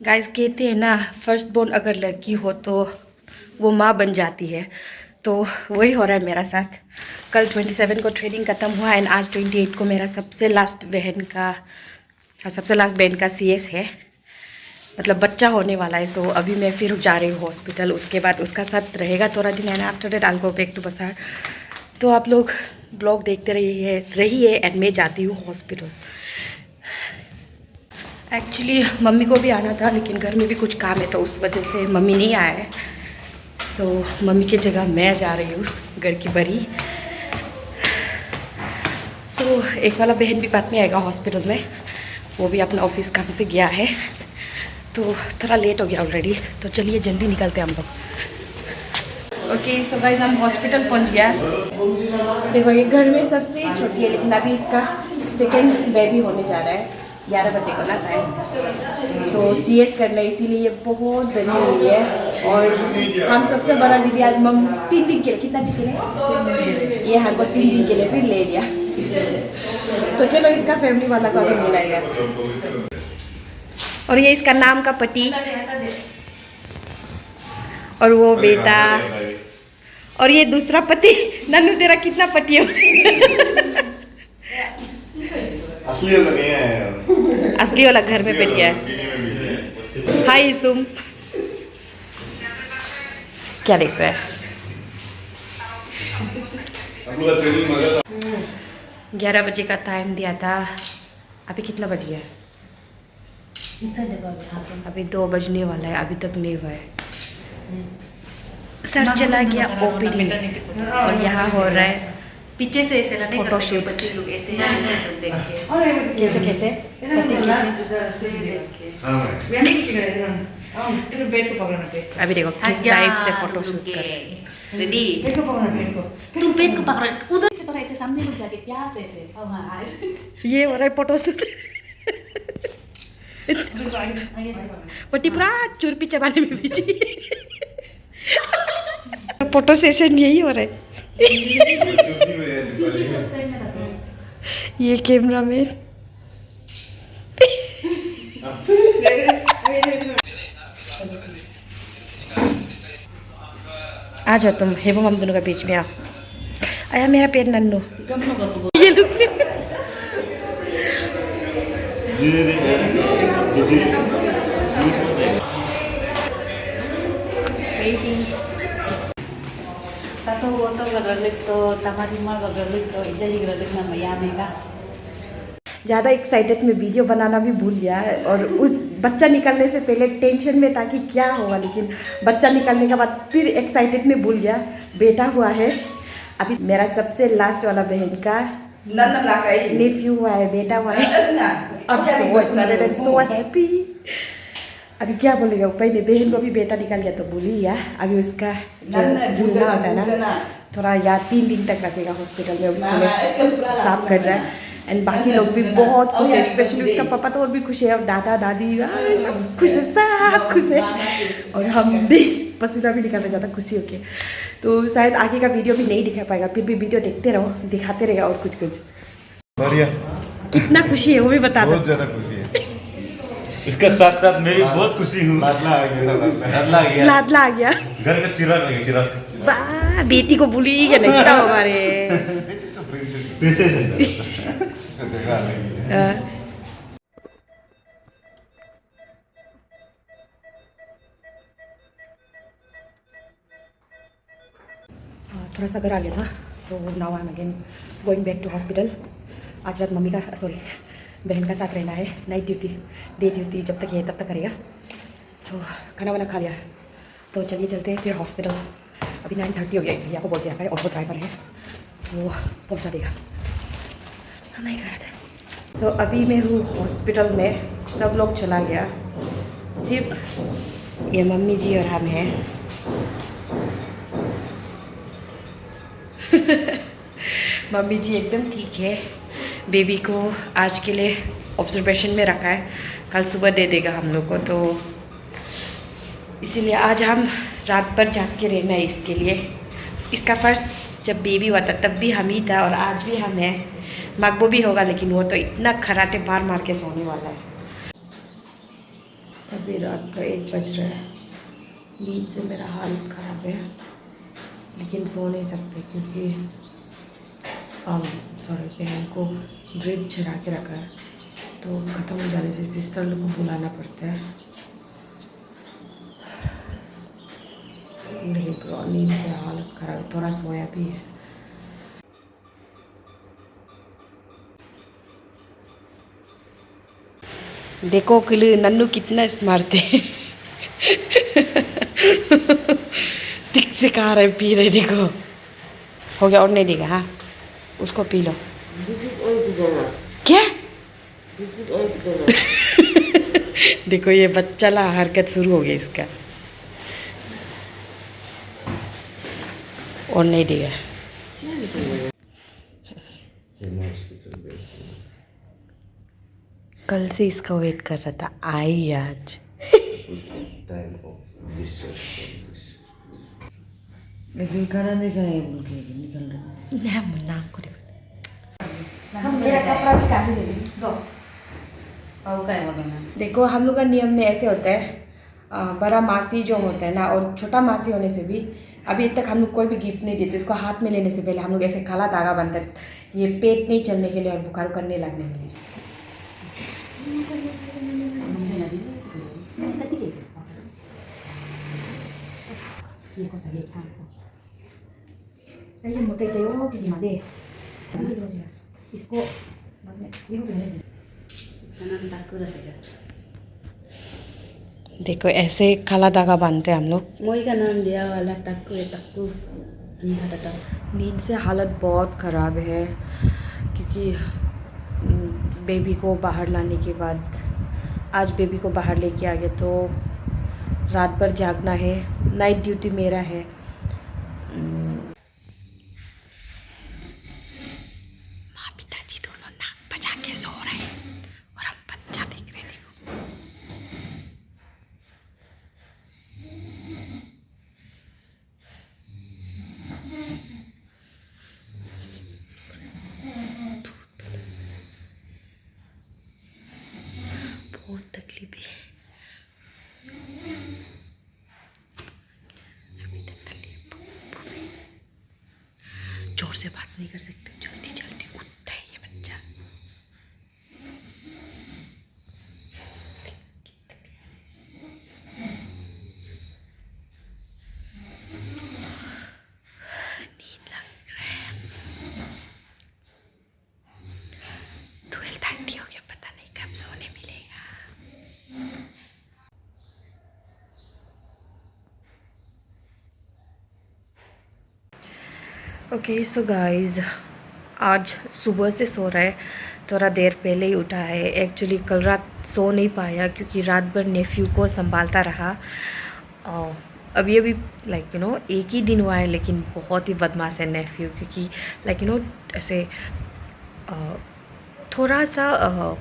Guys कहते हैं ना, फर्स्ट बोर्न अगर लड़की हो तो वो माँ बन जाती है। तो वही हो रहा है मेरा साथ। कल 27 को ट्रेनिंग ख़त्म हुआ एंड आज 28 को मेरा सबसे लास्ट बहन का CS है, मतलब बच्चा होने वाला है। सो अभी मैं फिर जा रही हूँ हॉस्पिटल। उसके बाद उसका साथ रहेगा थोड़ा दिन and after that I will go back to Basar. तो आप लोग ब्लॉग देखते रहिए एंड मैं जाती हूँ हॉस्पिटल। एक्चुअली मम्मी को भी आना था लेकिन घर में भी कुछ काम है तो उस वजह से मम्मी नहीं आया है। सो मम्मी की जगह मैं जा रही हूँ, घर की बड़ी। सो एक वाला बहन भी बाद में आएगा हॉस्पिटल में, वो भी अपना ऑफिस काम से गया है तो थोड़ा लेट हो गया ऑलरेडी। तो चलिए जल्दी निकलते हैं हम लोग। ओके सो गाइस हम हॉस्पिटल पहुँच गया। देखो ये घर में सबसे छोटी है लेकिन अभी इसका सेकेंड बेबी होने जा रहा है। 11 बजे को ना टाइम, तो CS करना है इसीलिए ये बहुत बनी हुई है। और हम सबसे बड़ा दीदी आज 3 दिन के लिए, कितना दिन के लिए ये हमको 3 दिन के लिए फिर ले लिया। तो चलो इसका फैमिली वाला को अभी मिलाएगा। और ये इसका नाम का पति और वो बेटा और ये दूसरा पति। नन्नू तेरा कितना पति है? असली वाला नहीं है, असली वाला घर में बैठ गया है। हाय सुम, क्या देख रहा है? 11 बजे का टाइम दिया था, अभी कितना बज गया? अभी 2 बजने वाला है, अभी तक नहीं हुआ है। सर चला गया OPD और यहाँ हो रहा है पीछे से ऐसे लगे फोटोशूट। ऐसे कैसे कैसे अभी देखो किस टाइप से फोटोशूट कर रहे हैं। रेडी तुम पेट को पकड़ो उधर से, थोड़ा ऐसे सामने रुक जाके प्यार से ऐसे। हाँ ऐसे ये हो रहा है फोटोशूट। पट्टी पूरा चुरपी चबाने में बिजी। फोटो सेशन यही हो रहा है। ये कैमरा मैन आ जाओ तुम, हेबो हम दोनों का बीच में आ। आया मेरा पेट नन्नू। ये look satu botol garlic to tamarima garlic to jadi garlic na mayami ka। ज़्यादा एक्साइटेड में वीडियो बनाना भी भूल गया और उस बच्चा निकलने से पहले टेंशन में था कि क्या होगा, लेकिन बच्चा निकलने के बाद फिर एक्साइटेड में भूल गया। बेटा हुआ है अभी मेरा सबसे लास्ट वाला बहन का नेफ्यू हुआ है, बेटा हुआ है। अब सो हैप्पी। अभी क्या बोलेगा ऊपर ने, बहन को भी बेटा निकल गया तो बोली या अभी उसका झूलना होता है ना थोड़ा, या 3 दिन तक रखेगा हॉस्पिटल में, उसके लिए साफ कर रहा है। एंड बाकी लोग भी बहुत खुश है, स्पेशली उसका पापा तो और भी खुश है, और दादा दादी सब खुश है, सब खुश है। और हम भी पसीना भी निकालना जाता खुशी होके। तो शायद आगे का वीडियो भी नहीं दिखा पाएगा, फिर भी वीडियो देखते रहो, दिखाते रहेगा और कुछ कुछ। बढ़िया, कितना खुशी है वो भी बता दो। बहुत ज़्यादा खुशी है। इसका साथ साथ मैं भी बहुत खुशी हूँ। लाडला आ गया, लाडला आ गया। घर का चिराग लगे, चिराग। वाह बेटी को भूली क्या नहीं था हमारे। प्रिंसेस है। थोड़ा सा घर आ गया था, so now I am again going back to hospital. आज रात मम्मी का बहन का साथ रहना है, नाइट ड्यूटी, डे ड्यूटी जब तक है तब तक करेगा। सो खाना वाना खा लिया तो चलिए चलते हैं फिर हॉस्पिटल। अभी 9:30 हो गया, भैया को बोल दिया है, ऑटो ड्राइवर है वो पहुंचा देगा। हमारे घर सो अभी मैं हूँ हॉस्पिटल में, सब लोग चला गया, सिर्फ ये मम्मी जी और हम हैं। मम्मी जी एकदम ठीक है, बेबी को आज के लिए ऑब्जर्वेशन में रखा है, कल सुबह दे देगा हम लोग को, तो इसीलिए आज हम रात भर जाग के रहना है इसके लिए। इसका फर्स्ट जब बेबी हुआ था तब भी हम ही था और आज भी हम हैं। मकबू भी होगा लेकिन वो तो इतना खराटे मार के सोने वाला है। अभी रात का 1 बज रहा है। नींद से मेरा हालत ख़राब है, लेकिन सो नहीं सकते क्योंकि बहन को ड्रिप चढ़ा के रखा है, तो ख़त्म हो जाने से सिस्टर लोग को बुलाना पड़ता है। लेकिन नींद से हालत ख़राब है, थोड़ा सोया भी है। देखो कि नन्नू कितना स्मार्ट है। ठीक से खा रहे पी रहे, देखो हो गया और नहीं देगा। हाँ उसको पी लो। क्या? देखो ये बच्चा ला हरकत शुरू हो गई इसका, और नहीं देगा। कल से इसका वेट कर रहा था, आई आज। Time of discharge from this. लेकिन खाना नहीं खाए उनके निकल रहे ना मुन्ना को देखो। हम मेरा कपड़ा भी काट दे दो और क्या बोलना। देखो हम लोग का नियम में ऐसे होता है, बड़ा मासी जो होता है ना, और छोटा मासी होने से भी अभी तक हम लोग कोई भी गिफ्ट नहीं देते। इसको हाथ में लेने से पहले हम लोग ऐसे काला धागा बांधते हैं, ये पेट नहीं चलने के लिए और बुखार करने लगने के लिए। ये मोटे के वो की मादे इसको इसका नाम टाकू रहेगा। देखो ऐसे काला धागा बांधते हैं हम लोग। मोई का नाम दिया वाला टाकू है, टाकू नहीं हटा। नींद से हालत बहुत ख़राब है क्योंकि बेबी को बाहर लाने के बाद, आज बेबी को बाहर लेके आ गए तो रात भर जागना है। नाइट ड्यूटी मेरा है। माँ पिताजी दोनों नाक बजा के सो रहे हैं और हम बच्चा देख रहे हैं। देखो बहुत तकलीफ है अभी तक। जोर से बात नहीं कर सकते, जल्दी जल्दी उठता है ये बच्चा। नींद लग रहा है। 12:30 हो गया, पता नहीं कब सोने मिलेगा। ओके सो गाइस, आज सुबह से सो रहा है, थोड़ा देर पहले ही उठा है। एक्चुअली कल रात सो नहीं पाया क्योंकि रात भर नेफ्यू को संभालता रहा। अभी अभी लाइक एक ही दिन हुआ है, लेकिन बहुत ही बदमाश है नेफ्यू, क्योंकि लाइक ऐसे थोड़ा सा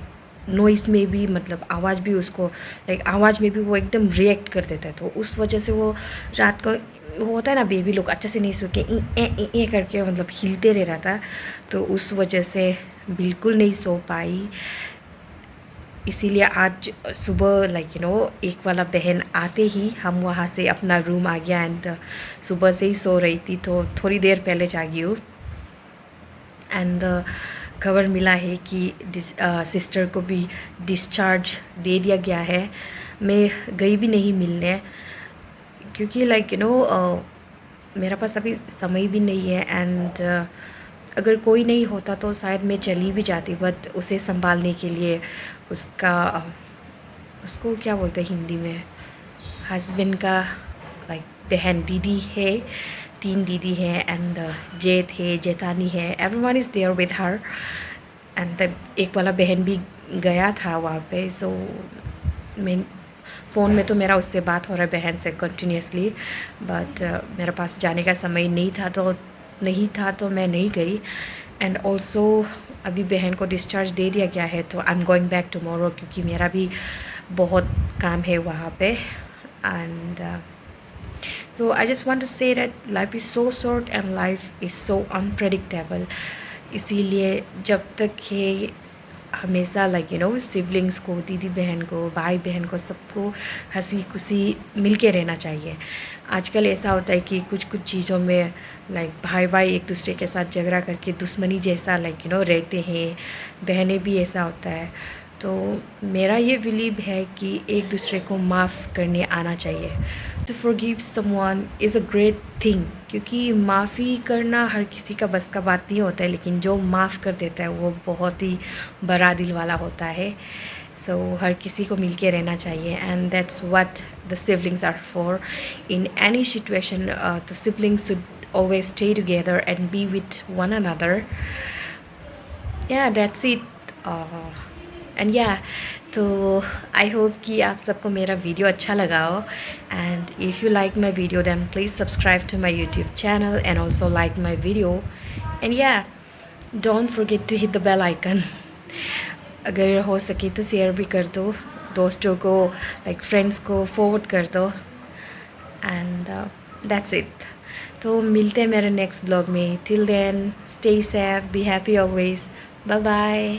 नॉइस में भी, मतलब आवाज़ भी उसको, लाइक आवाज़ में भी वो एकदम रिएक्ट कर देता है। तो उस वजह से वो रात को, वो होता है ना बेबी लोग अच्छे से नहीं सो के ए करके मतलब हिलते रह था, तो उस वजह से बिल्कुल नहीं सो पाई। इसीलिए आज सुबह लाइक एक वाला बहन आते ही हम वहाँ से अपना रूम आ गया, एंड सुबह से ही सो रही थी तो थोड़ी देर पहले जागी हूँ। एंड खबर मिला है कि सिस्टर को भी डिस्चार्ज दे दिया गया है। मैं गई भी नहीं मिलने क्योंकि लाइक मेरा पास अभी समय भी नहीं है, एंड अगर कोई नहीं होता तो शायद मैं चली भी जाती, बट उसे संभालने के लिए उसको क्या बोलते हैं हिंदी में, हस्बैंड का लाइक बहन दीदी है, 3 दीदी हैं, एंड जेठ है, जेठानी है, everyone is there with her. And एक वाला बहन भी गया था वहाँ पे, सो मैं फ़ोन में तो मेरा उससे बात हो रहा है बहन से कंटिन्यूसली, बट मेरे पास जाने का समय नहीं था तो मैं नहीं गई। एंड ऑल्सो अभी बहन को डिस्चार्ज दे दिया गया है, तो I am going back tomorrow क्योंकि मेरा भी बहुत काम है वहाँ पे। And so I just want to say that life is so short and life is so unpredictable। इसीलिए जब तक ये हमेशा सिबलिंग्स को, दीदी बहन को, भाई बहन को, सबको हंसी खुशी मिल के रहना चाहिए। आजकल ऐसा होता है कि कुछ कुछ चीज़ों में भाई भाई एक दूसरे के साथ झगड़ा करके दुश्मनी जैसा रहते हैं, बहनें भी ऐसा होता है। तो मेरा ये बिलीव है कि एक दूसरे को माफ़ करने आना चाहिए। To forgive someone is a great thing, क्योंकि माफ़ी करना हर किसी का बस का बात नहीं होता है, लेकिन जो माफ़ कर देता है वो बहुत ही बड़ा दिल वाला होता है। सो हर किसी को मिल के रहना चाहिए, and that's what the siblings are for. In any situation the siblings should always stay together and be with one another. Yeah, that's it. And yeah, तो आई होप कि आप सबको मेरा वीडियो अच्छा लगा हो, and if you like my video then please subscribe to my YouTube channel and also like my video, and या don't forget to hit the bell icon. अगर हो सके तो शेयर भी कर दो दोस्तों को, फ्रेंड्स को फॉरवर्ड कर दो, एंड दैट्स इट। तो मिलते हैं मेरे नेक्स्ट ब्लॉग में। Till then stay safe, be happy always, bye bye.